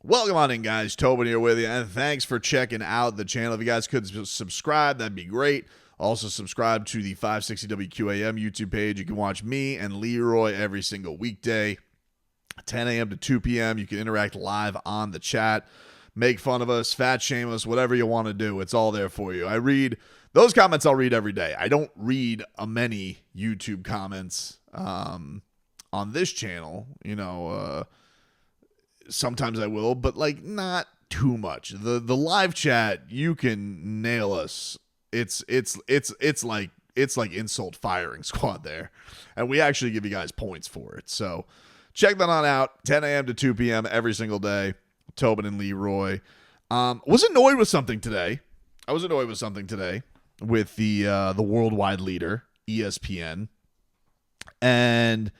Welcome on in, guys. Tobin here with you, and thanks for checking out the channel. If you guys could subscribe, that'd be great. Also, subscribe to the 560 WQAM YouTube page. You can watch me and Leroy every single weekday, 10 a.m. to 2 p.m. You can interact live on the chat, make fun of us, fat shame us, whatever you want to do. It's all there for you. I read those comments. I'll read every day. I don't read many YouTube comments on this channel, sometimes I will, but not too much. The live chat, you can nail us. It's like insult firing squad there, and we actually give you guys points for it. So check that on out. 10 a.m. to 2 p.m. every single day. Tobin and Leroy. Was annoyed with something today. I was annoyed with something today with the worldwide leader, ESPN, and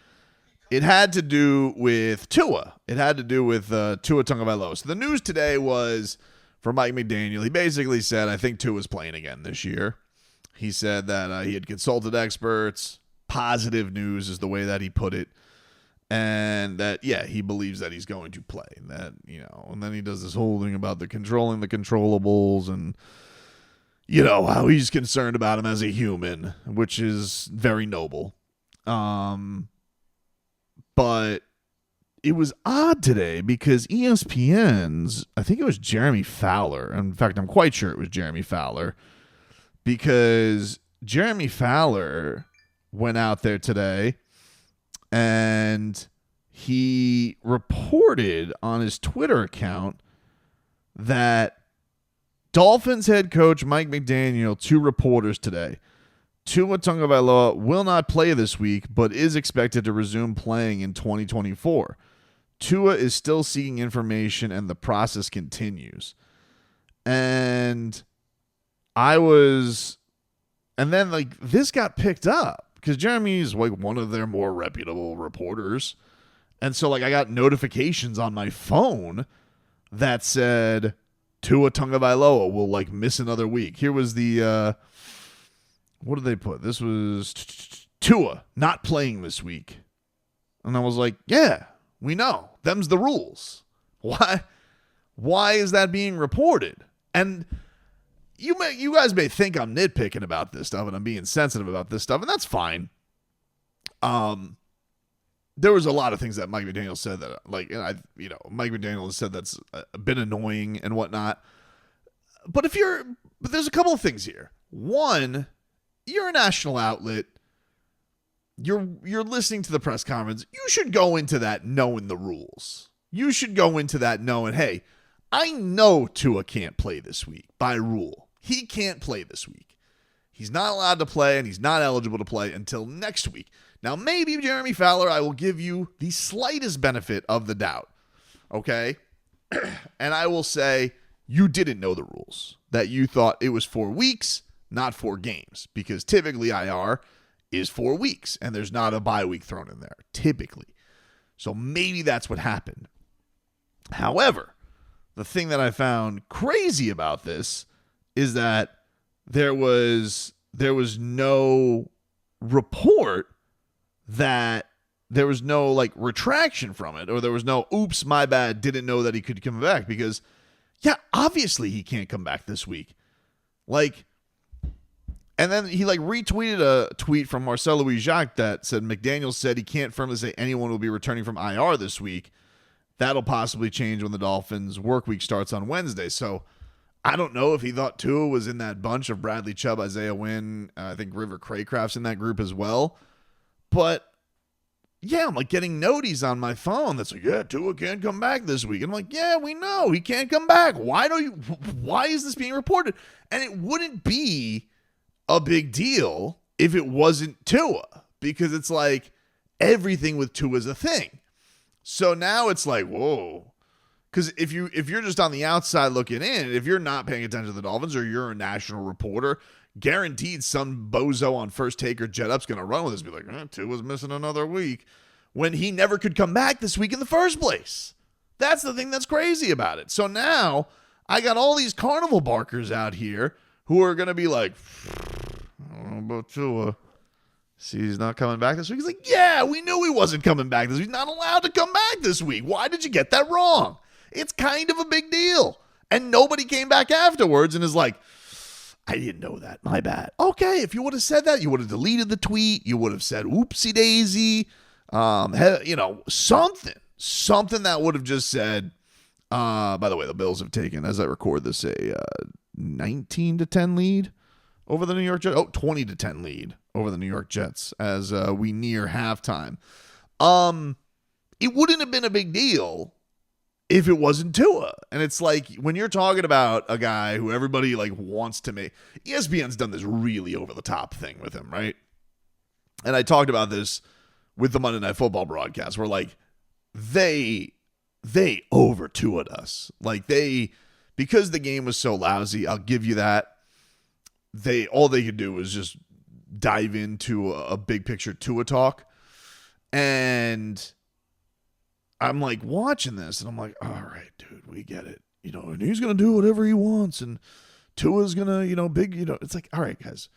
it had to do with Tua. It had to do with Tua Tagovailoa. So the news today was from Mike McDaniel. He basically said, I think Tua's playing again this year. He said that he had consulted experts. Positive news is the way that he put it. And that, he believes that he's going to play. That, and then he does this whole thing about the controlling the controllables and, how he's concerned about him as a human, which is very noble. But it was odd today because ESPN's, I think it was Jeremy Fowler. In fact, I'm quite sure it was Jeremy Fowler, because Jeremy Fowler went out there today and he reported on his Twitter account that Dolphins head coach Mike McDaniel to reporters today. Tua Tagovailoa will not play this week, but is expected to resume playing in 2024. Tua is still seeking information, and the process continues. And then this got picked up because Jeremy's one of their more reputable reporters. And so I got notifications on my phone that said Tua Tagovailoa will miss another week. Here was the what did they put? This was Tua not playing this week. And I was like, yeah, we know. Them's the rules. Why is that being reported? And you guys may think I'm nitpicking about this stuff and I'm being sensitive about this stuff, and that's fine. There was a lot of things that Mike McDaniel said that Mike McDaniel has said that's been annoying and whatnot. But there's a couple of things here. One, you're a national outlet. You're listening to the press conference. You should go into that knowing the rules. You should go into that knowing, hey, I know Tua can't play this week by rule. He can't play this week. He's not allowed to play, and he's not eligible to play until next week. Now, maybe, Jeremy Fowler, I will give you the slightest benefit of the doubt, okay? And I will say you didn't know the rules, that you thought it was 4 weeks, not 4 games, because typically IR is 4 weeks, and there's not a bye week thrown in there, typically. So maybe that's what happened. However, the thing that I found crazy about this is that there was no report, that there was no retraction from it, or there was no oops, my bad, didn't know that he could come back, because obviously he can't come back this week. And then he retweeted a tweet from Marcel Louis-Jacques that said McDaniel said he can't firmly say anyone will be returning from IR this week. That'll possibly change when the Dolphins' work week starts on Wednesday. So I don't know if he thought Tua was in that bunch of Bradley Chubb, Isaiah Wynn. I think River Craycraft's in that group as well. But I'm getting noties on my phone that's Tua can't come back this week. And I'm yeah, we know he can't come back. Why is this being reported? And it wouldn't be a big deal if it wasn't Tua, because it's everything with Tua is a thing. So now it's whoa. Because if you're just on the outside looking in, if you're not paying attention to the Dolphins, or you're a national reporter, guaranteed some bozo on First Take or Jet Up's going to run with this, be Tua's missing another week, when he never could come back this week in the first place. That's the thing that's crazy about it. So now I got all these carnival barkers out here who are going to be I don't know about Tua. See, he's not coming back this week. He's yeah, we knew he wasn't coming back this week. He's not allowed to come back this week. Why did you get that wrong? It's kind of a big deal. And nobody came back afterwards and is like, I didn't know that. My bad. Okay, if you would have said that, you would have deleted the tweet. You would have said, oopsie daisy. Something that would have just said, by the way, the Bills have taken, as I record this, a 19-10 lead over the New York Jets. 20-10 lead over the New York Jets as we near halftime. It wouldn't have been a big deal if it wasn't Tua. And it's like, when you're talking about a guy who everybody like wants to make, ESPN's done this really over the top thing with him, right? And I talked about this with the Monday Night Football broadcast, where like they over Tua'd us. Like because the game was so lousy, I'll give you that. All they could do was just dive into a big picture Tua talk. And I'm like watching this and I'm like, all right, dude, we get it. And he's going to do whatever he wants. And Tua's going to, it's like, all right, guys,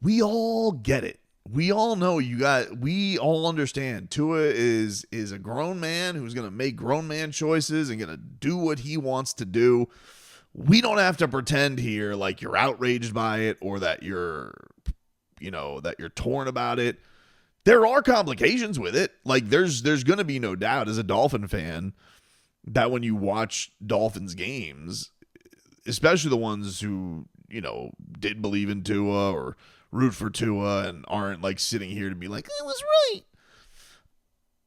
we all get it. We all know we all understand Tua is a grown man who's going to make grown man choices and going to do what he wants to do. We don't have to pretend here like you're outraged by it or that you're torn about it. There are complications with it. Like there's going to be no doubt as a Dolphin fan that when you watch Dolphins games, especially the ones who, did believe in Tua or root for Tua and aren't like sitting here to be like, it was right.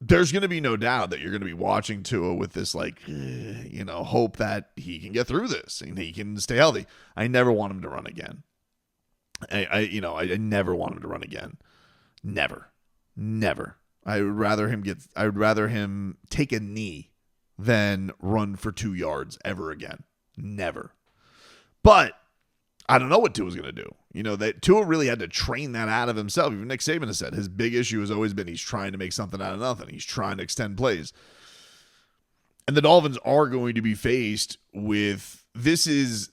There's going to be no doubt that you're going to be watching Tua with this like, hope that he can get through this and he can stay healthy. I never want him to run again. I never want him to run again. Never. I would rather him take a knee than run for 2 yards ever again. Never. But I don't know what Tua's going to do. That Tua really had to train that out of himself. Even Nick Saban has said his big issue has always been he's trying to make something out of nothing. He's trying to extend plays. And the Dolphins are going to be faced with this is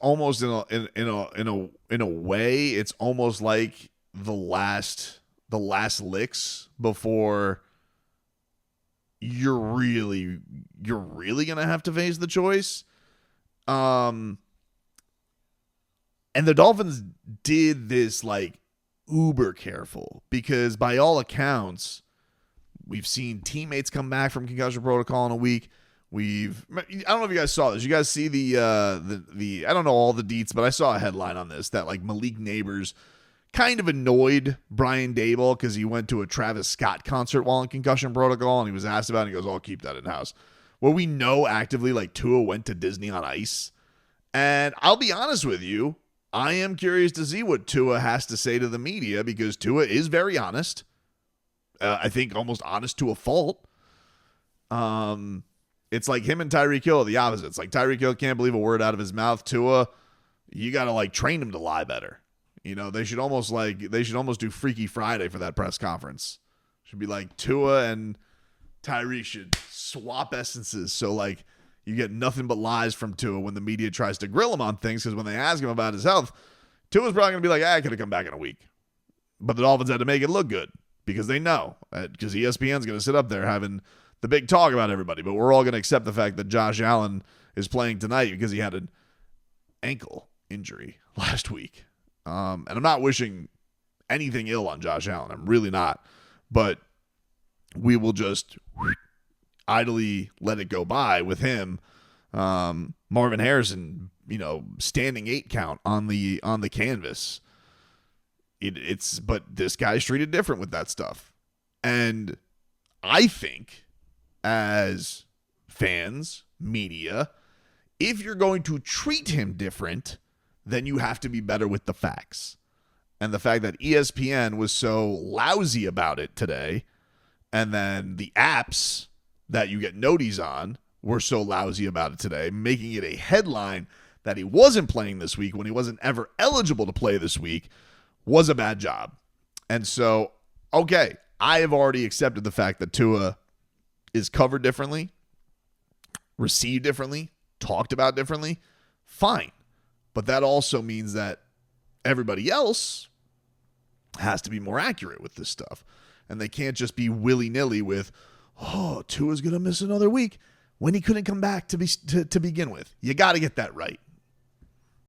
almost in a way, it's almost like the last licks before you're really gonna have to face the choice. And the Dolphins did this like uber careful because by all accounts, we've seen teammates come back from concussion protocol in a week. I don't know if you guys saw this. You guys see the I don't know all the deets, but I saw a headline on this that like Malik Neighbors kind of annoyed Brian Daboll because he went to a Travis Scott concert while in concussion protocol and he was asked about it and he goes, I'll keep that in-house. Well, we know actively like Tua went to Disney on Ice. And I'll be honest with you, I am curious to see what Tua has to say to the media because Tua is very honest. I think almost honest to a fault. It's like him and Tyreek Hill are the opposite. It's like Tyreek Hill can't believe a word out of his mouth. Tua, you got to like train him to lie better. They should almost do Freaky Friday for that press conference. Should be like Tua and Tyreek should swap essences. So like you get nothing but lies from Tua when the media tries to grill him on things. Because when they ask him about his health, Tua's probably going to be like, I could have come back in a week. But the Dolphins had to make it look good because they know. Because ESPN's going to sit up there having the big talk about everybody. But we're all going to accept the fact that Josh Allen is playing tonight because he had an ankle injury last week. And I'm not wishing anything ill on Josh Allen. I'm really not. But we will just idly let it go by with him. Marvin Harrison, standing 8 count on the canvas. But this guy's treated different with that stuff. And I think as fans, media, if you're going to treat him different, then you have to be better with the facts. And the fact that ESPN was so lousy about it today, and then the apps that you get noties on were so lousy about it today, making it a headline that he wasn't playing this week when he wasn't ever eligible to play this week, was a bad job. And so, okay, I have already accepted the fact that Tua is covered differently, received differently, talked about differently. Fine. But that also means that everybody else has to be more accurate with this stuff. And they can't just be willy-nilly with, Tua's going to miss another week. when he couldn't come back to begin with. You got to get that right.